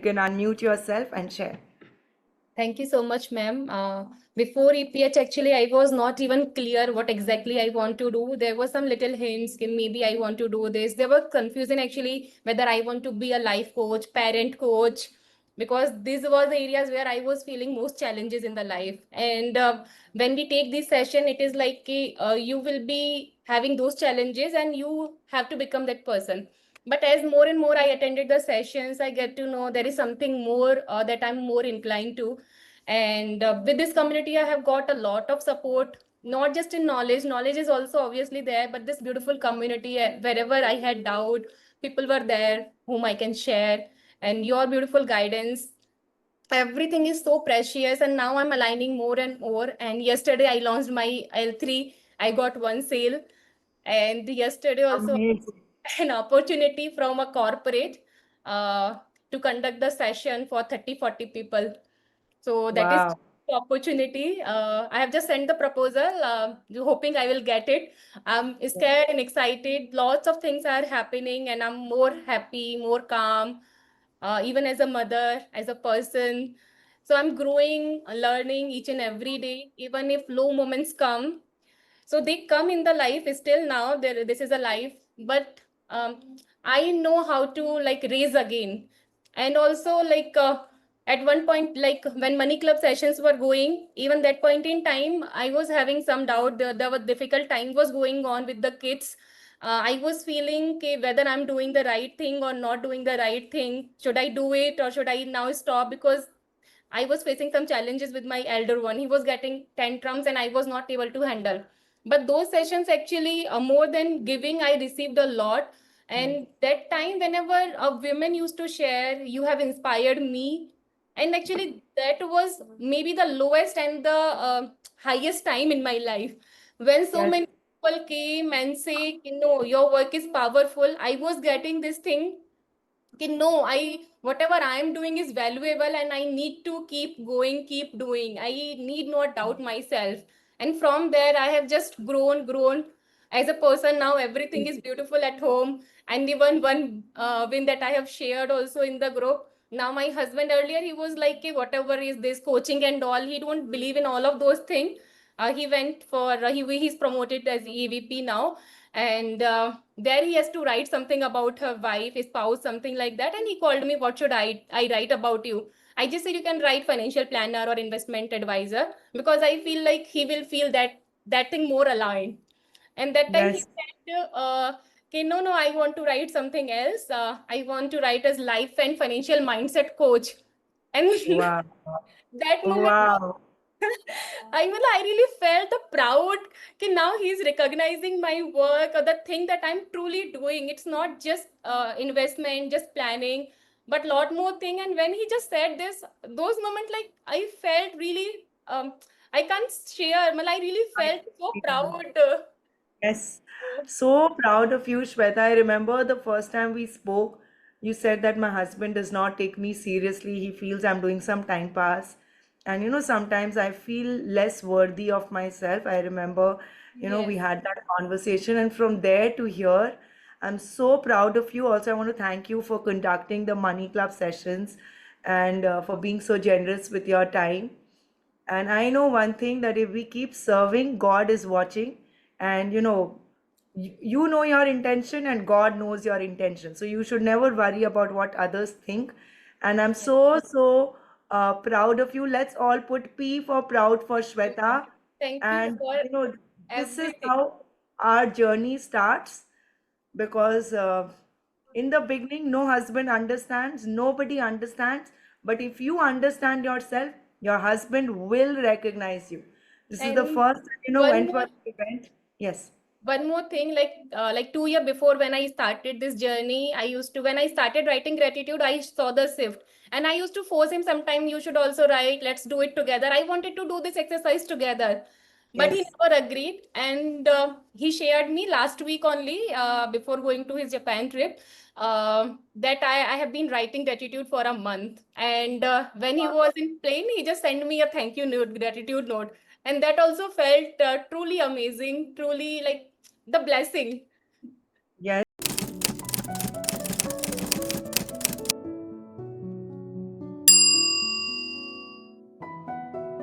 can unmute yourself and share. Thank you so much, ma'am. Before EPH, actually, I was not even clear what exactly I want to do. There were some little hints, maybe I want to do this. There was confusion actually, whether I want to be a life coach, parent coach, because these were the areas where I was feeling most challenges in the life. And when we take this session, it is like you will be having those challenges and you have to become that person. But as more and more I attended the sessions, I get to know there is something more that I'm more inclined to. And with this community, I have got a lot of support, not just in knowledge. Knowledge is also obviously there, but this beautiful community, wherever I had doubt, people were there whom I can share. And your beautiful guidance, everything is so precious. And now I'm aligning more and more. And yesterday I launched my L3. I got one sale. And yesterday also Amazing. an opportunity from a corporate uh, to conduct the session for 30-40 people. So that is Wow. the opportunity. I have just sent the proposal, hoping I will get it. I'm scared and excited. Lots of things are happening and I'm more happy, more calm, even as a mother, as a person. So I'm growing, learning each and every day, even if low moments come. So they come in the life still now. This is a life, but I know how to like raise again. And also like at one point, like when Money Club sessions were going, even that point in time, I was having some doubt. There was difficult time was going on with the kids. I was feeling okay, whether I'm doing the right thing or not doing the right thing. Should I do it or should I now stop? Because I was facing some challenges with my elder one. He was getting tantrums and I was not able to handle. But those sessions actually, more than giving, I received a lot. And that time, whenever women used to share, you have inspired me. And actually, that was maybe the lowest and the highest time in my life. When so Yes. many people came and say, you know, your work is powerful, I was getting this thing no, whatever I am doing is valuable and I need to keep going, keep doing. I need not doubt myself. And from there I have just grown as a person. Now everything is beautiful at home. And even one win that I have shared also in the group. Now my husband, earlier he was like, "Hey, whatever is this coaching and all, he don't believe in all of those things." He went for he's promoted as EVP now. And there he has to write something about her wife, his spouse, something like that. And he called me, "What should I write about you?" I just said, "You can write financial planner or investment advisor," because I feel like he will feel that thing more aligned. And that time he Yes. said, okay, no, I want to write something else. I want to write as life and financial mindset coach. And Wow. that moment, Wow. I really felt the proud. Okay, now he's recognizing my work or the thing that I'm truly doing. It's not just investment, just planning, but lot more thing. And when he just said this, those moments, like I felt really, I can't share. Well, I really felt so proud. Yes. So proud of you, Shweta. I remember the first time we spoke, you said that my husband does not take me seriously. He feels I'm doing some time pass. And sometimes I feel less worthy of myself. I remember, we Yes. had that conversation. And from there to here, I'm so proud of you. Also, I want to thank you for conducting the Money Club sessions and for being so generous with your time. And I know one thing, that if we keep serving, God is watching. And you know your intention, and God knows your intention. So you should never worry about what others think. And I'm so proud of you. Let's all put P for proud for Shweta. Thank you And for this is everything. how our journey starts, because in the beginning, no husband understands, nobody understands. But if you understand yourself, your husband will recognize you. This is the And first, one went for more an event. Yes. one more thing, like 2 years before when I started this journey, I used to, when I started writing gratitude, I saw the shift. And I used to force him sometime, "You should also write, let's do it together." I wanted to do this exercise together, but he Yes. never agreed. And he shared me last week only, before going to his Japan trip, that I have been writing gratitude for a month. And when he was in plane, he just sent me a thank you note, gratitude note. And that also felt truly amazing, truly like the blessing. Yes.